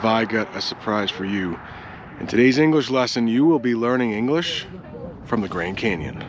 have I got a surprise for you. In today's English lesson, you will be learning English from the Grand Canyon.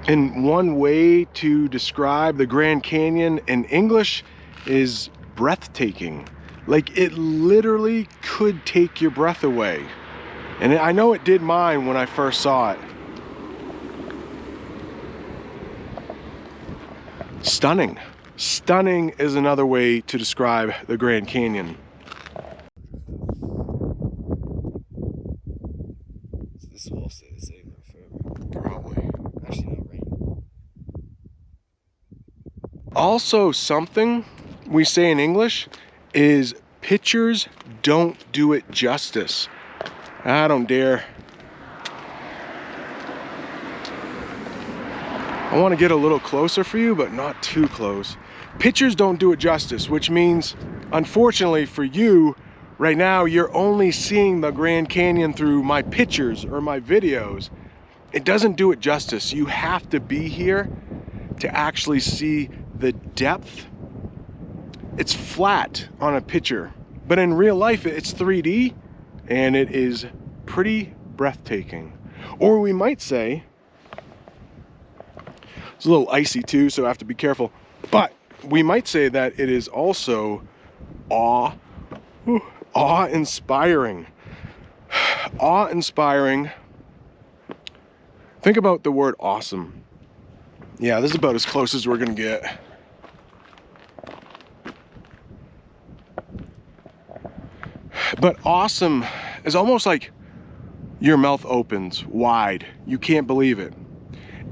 And one way to describe the Grand Canyon in English is breathtaking. Like, it literally could take your breath away. And I know it did mine when I first saw it. Stunning. Stunning is another way to describe the Grand Canyon. This will stay the same forever. Probably. Actually, no, rain. Also, something we say in English is pictures don't do it justice. I don't dare. I want to get a little closer for you, but not too close. Pictures don't do it justice, which means, unfortunately for you, right now you're only seeing the Grand Canyon through my pictures or my videos. It doesn't do it justice. You have to be here to actually see the depth. It's flat on a picture, but in real life it's 3D and it is pretty breathtaking. Or we might say, it's a little icy too, so I have to be careful, but we might say that it is also awe-inspiring. Awe-inspiring. Think about the word awesome. Yeah, this is about as close as we're gonna get. But awesome is almost like your mouth opens wide. You can't believe it.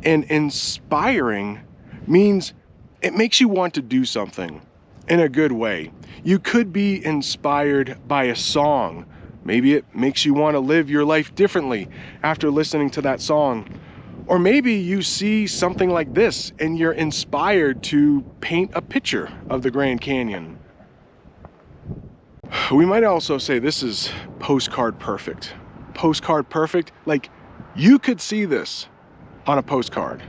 And inspiring means it makes you want to do something in a good way. You could be inspired by a song. Maybe it makes you want to live your life differently after listening to that song. Or maybe you see something like this and you're inspired to paint a picture of the Grand Canyon. We might also say this is postcard perfect. Postcard perfect, like you could see this on a postcard.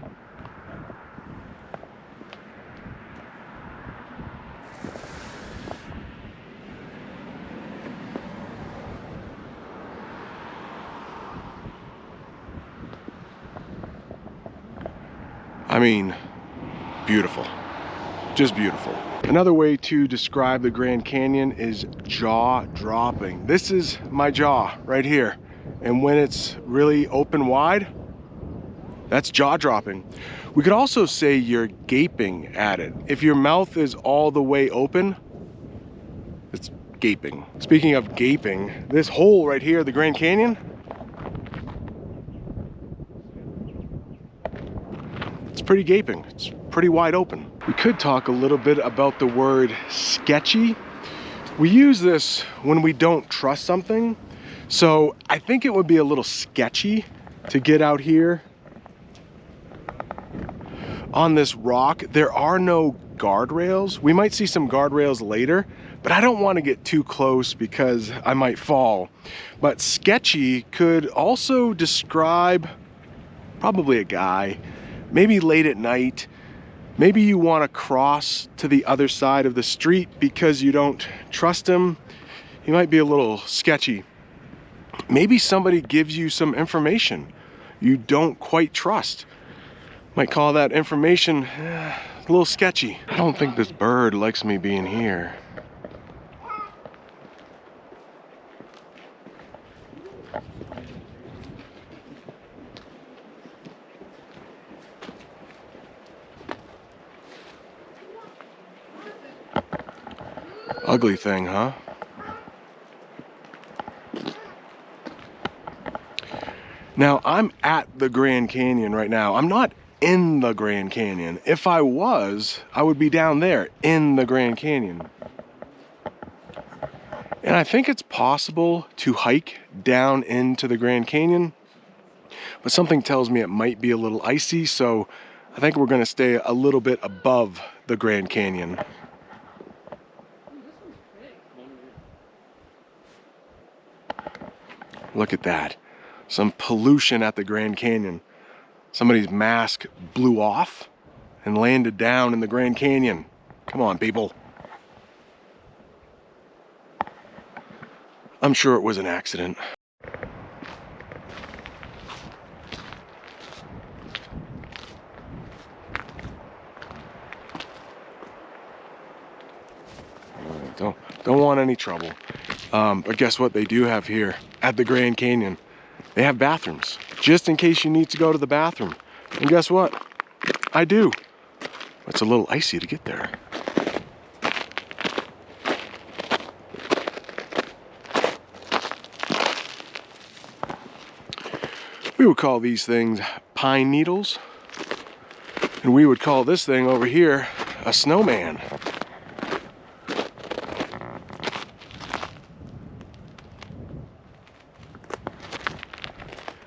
I mean, beautiful, just beautiful. Another way to describe the Grand Canyon is jaw-dropping. This is my jaw right here. And when it's really open wide, that's jaw-dropping. We could also say you're gaping at it. If your mouth is all the way open, it's gaping. Speaking of gaping, this hole right here, the Grand Canyon, it's pretty gaping. It's pretty wide open. We could talk a little bit about the word sketchy. We use this when we don't trust something. So I think it would be a little sketchy to get out here on this rock. There are no guardrails. We might see some guardrails later, but I don't want to get too close because I might fall. But sketchy could also describe probably a guy, maybe late at night. Maybe you want to cross to the other side of the street because you don't trust him. He might be a little sketchy. Maybe somebody gives you some information you don't quite trust. Might call that information a little sketchy. I don't think this bird likes me being here. Ugly thing, huh? Now, I'm at the Grand Canyon right now. I'm not in the Grand Canyon. If I was, I would be down there in the Grand Canyon. And I think it's possible to hike down into the Grand Canyon, but something tells me it might be a little icy, so I think we're gonna stay a little bit above the Grand Canyon. Look at that. Some pollution at the Grand Canyon. Somebody's mask blew off and landed down in the Grand Canyon. Come on, people. I'm sure it was an accident. Don't want any trouble. But guess what they do have here at the Grand Canyon? They have bathrooms, just in case you need to go to the bathroom. And guess what? I do. It's a little icy to get there. We would call these things pine needles. And we would call this thing over here a snowman.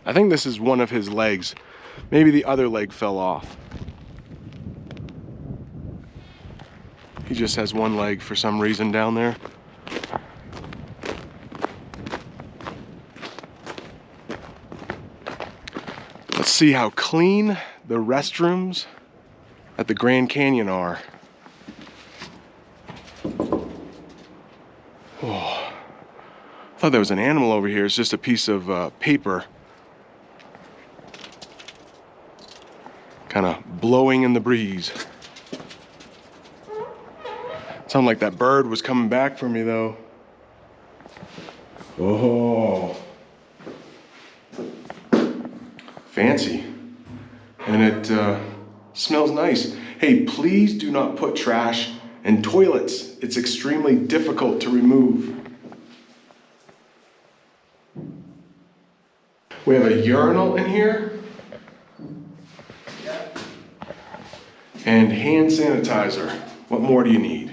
I think this is one of his legs. Maybe the other leg fell off. He just has one leg for some reason down there. Let's see how clean the restrooms at the Grand Canyon are. Oh, I thought there was an animal over here. It's just a piece of paper. Kind of blowing in the breeze. Sounded like that bird was coming back for me though. Oh, fancy. And it smells nice. Hey, please do not put trash in toilets. It's extremely difficult to remove. We have a urinal in here. And hand sanitizer. What more do you need?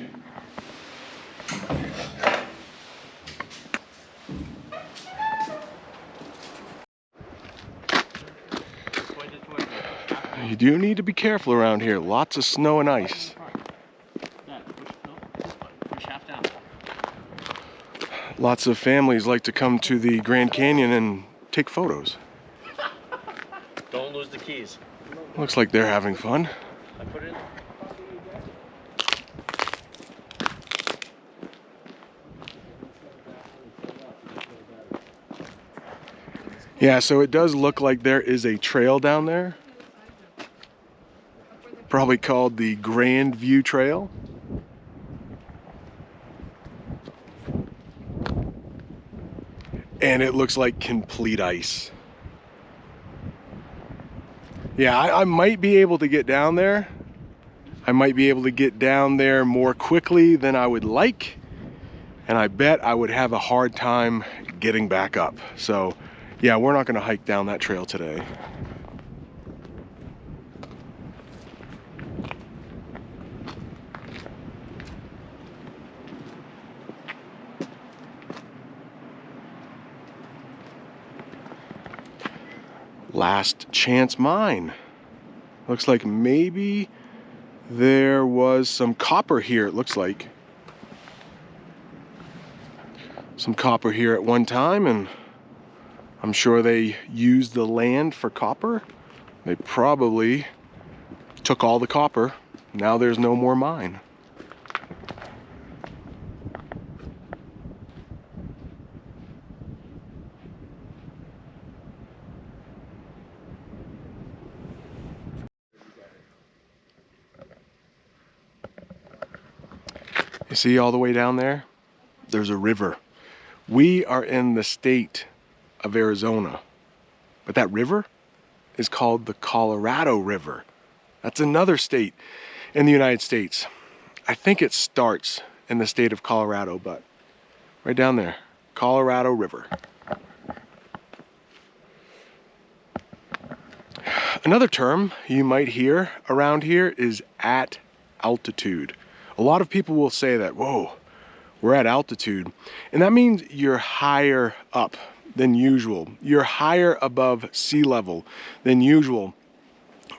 You do need to be careful around here. Lots of snow and ice. Lots of families like to come to the Grand Canyon and take photos. Don't lose the keys. Looks like they're having fun. I put it in. Yeah, so it does look like there is a trail down there. Probably called the Grand View Trail. And it looks like complete ice. Yeah, I might be able to get down there. I might be able to get down there more quickly than I would like. And I bet I would have a hard time getting back up. So yeah, we're not gonna hike down that trail today. Last chance mine. Looks like maybe there was some copper here, it looks like. Some copper here at one time, and I'm sure they used the land for copper. They probably took all the copper. Now there's no more mine. You see all the way down there? There's a river. We are in the state of Arizona, but that river is called the Colorado River. That's another state in the United States. I think it starts in the state of Colorado, but right down there, Colorado River. Another term you might hear around here is at altitude. A lot of people will say that, whoa, we're at altitude. And that means you're higher up than usual. You're higher above sea level than usual.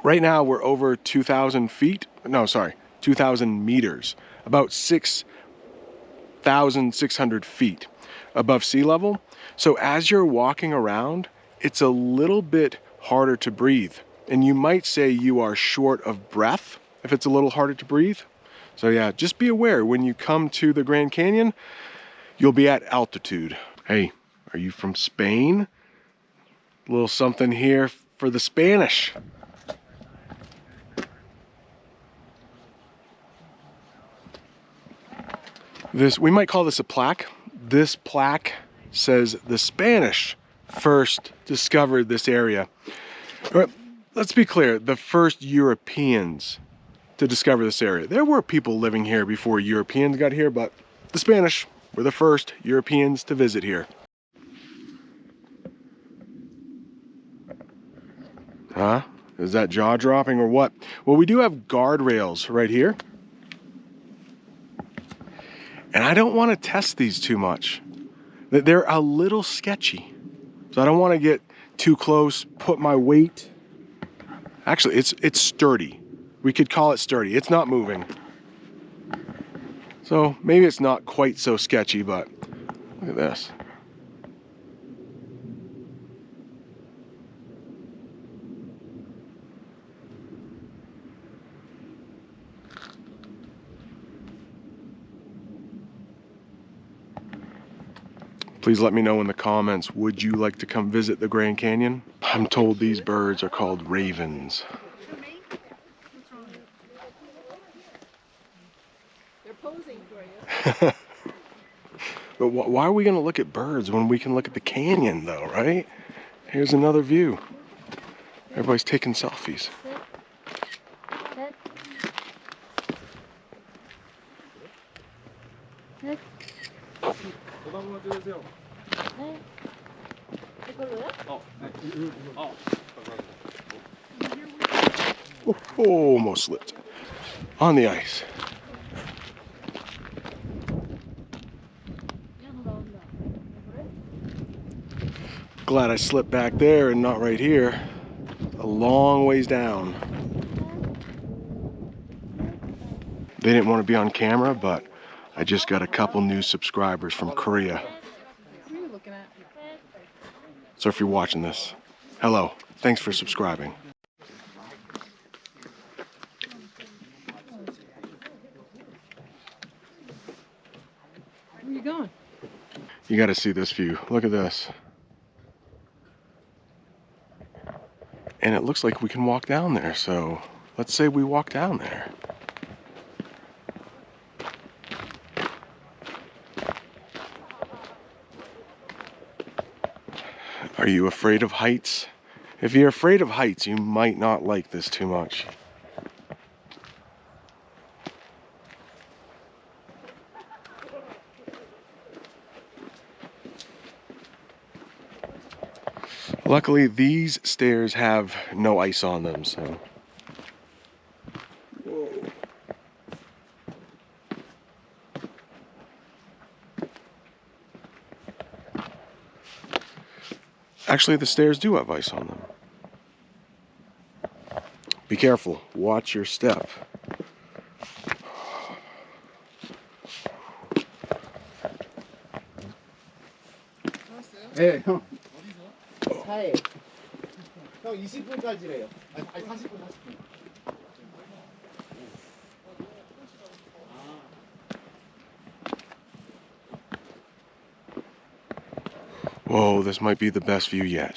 Right now we're over 2,000 feet. No, sorry, 2,000 meters, about 6,600 feet. above sea level. So as you're walking around, it's a little bit harder to breathe. And you might say you are short of breath if it's a little harder to breathe. So yeah, just be aware when you come to the Grand Canyon, you'll be at altitude. Hey, are you from Spain? A little something here for the Spanish. We might call this a plaque. This plaque says the Spanish first discovered this area. Let's be clear, the first Europeans to discover this area. There were people living here before Europeans got here, but the Spanish were the first Europeans to visit here. Huh? Is that jaw dropping or what? Well, we do have guardrails right here. And I don't want to test these too much. They're a little sketchy. So I don't want to get too close, put my weight. Actually, it's sturdy. We could call it sturdy. It's not moving. So maybe it's not quite so sketchy, but look at this. Please let me know in the comments, would you like to come visit the Grand Canyon? I'm told these birds are called ravens. They're posing for you. But why are we going to look at birds when we can look at the canyon though, right? Here's another view. Everybody's taking selfies. Oh, almost slipped on the ice. Glad I slipped back there and not right here. A long ways down. They didn't want to be on camera, but I just got a couple new subscribers from Korea. What are you looking at? So if you're watching this, hello, thanks for subscribing. Where are you going? You got to see this view. Look at this. And it looks like we can walk down there, so let's say we walk down there. Are you afraid of heights? If you're afraid of heights, you might not like this too much. Luckily, these stairs have no ice on them, so. Whoa. Actually, the stairs do have ice on them. Be careful, watch your step. 네, 형. 차에. 형 20분까지래요. 아니 40분, 40분. Whoa, this might be the best view yet.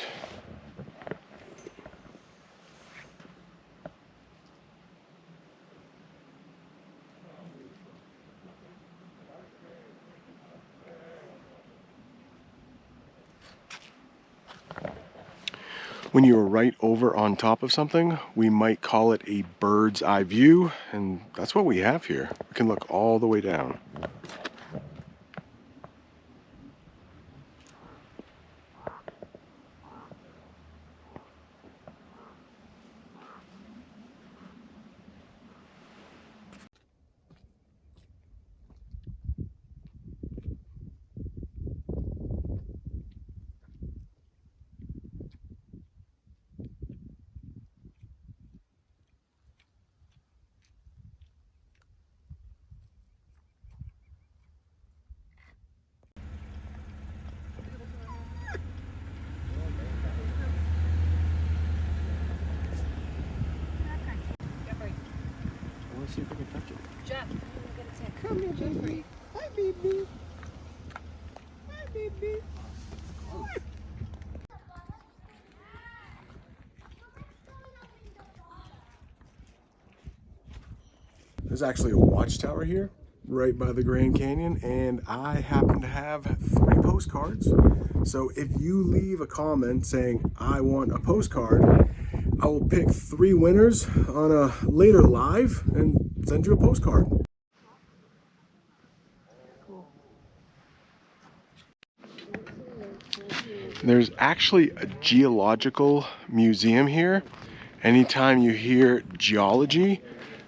When you're right over on top of something, we might call it a bird's eye view, and that's what we have here. We can look all the way down. see if I can touch it. Jeff, come here, Jeffrey. Hi, baby. Hi, baby. There's actually a watchtower here right by the Grand Canyon, and I happen to have 3 postcards. So if you leave a comment saying I want a postcard, I will pick 3 winners on a later live and send you a postcard. There's actually a geological museum here. Anytime you hear geology,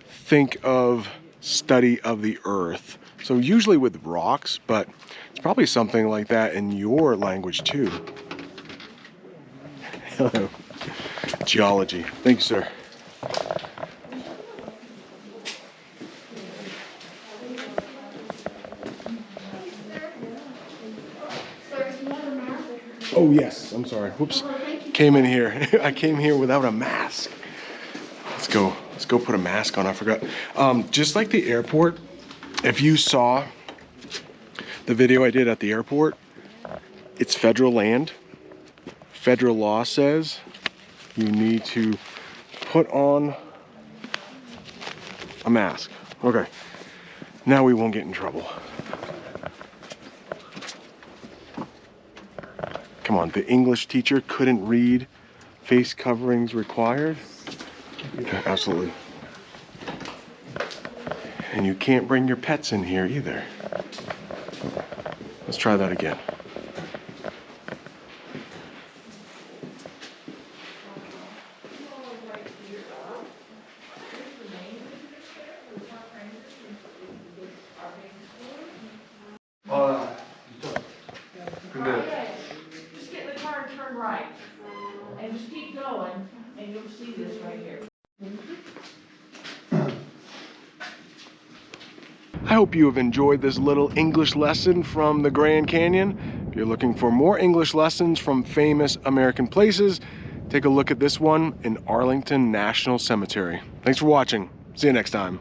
think of study of the earth. So usually with rocks, but it's probably something like that in your language too. Hello. Geology. Thank you, sir. Oh yes, I'm sorry. Whoops. Came in here. I came here without a mask. Let's go put a mask on. I forgot. Just like the airport, if you saw the video I did at the airport, it's federal land. Federal law says you need to put on a mask. Okay. Now we won't get in trouble. Come on, the English teacher couldn't read face coverings required? Yeah, absolutely. And you can't bring your pets in here either. Let's try that again. Just get in the car and turn right. And just keep going, and you'll see this right here. I hope you have enjoyed this little English lesson from the Grand Canyon. If you're looking for more English lessons from famous American places, take a look at this one in Arlington National Cemetery. Thanks for watching. See you next time.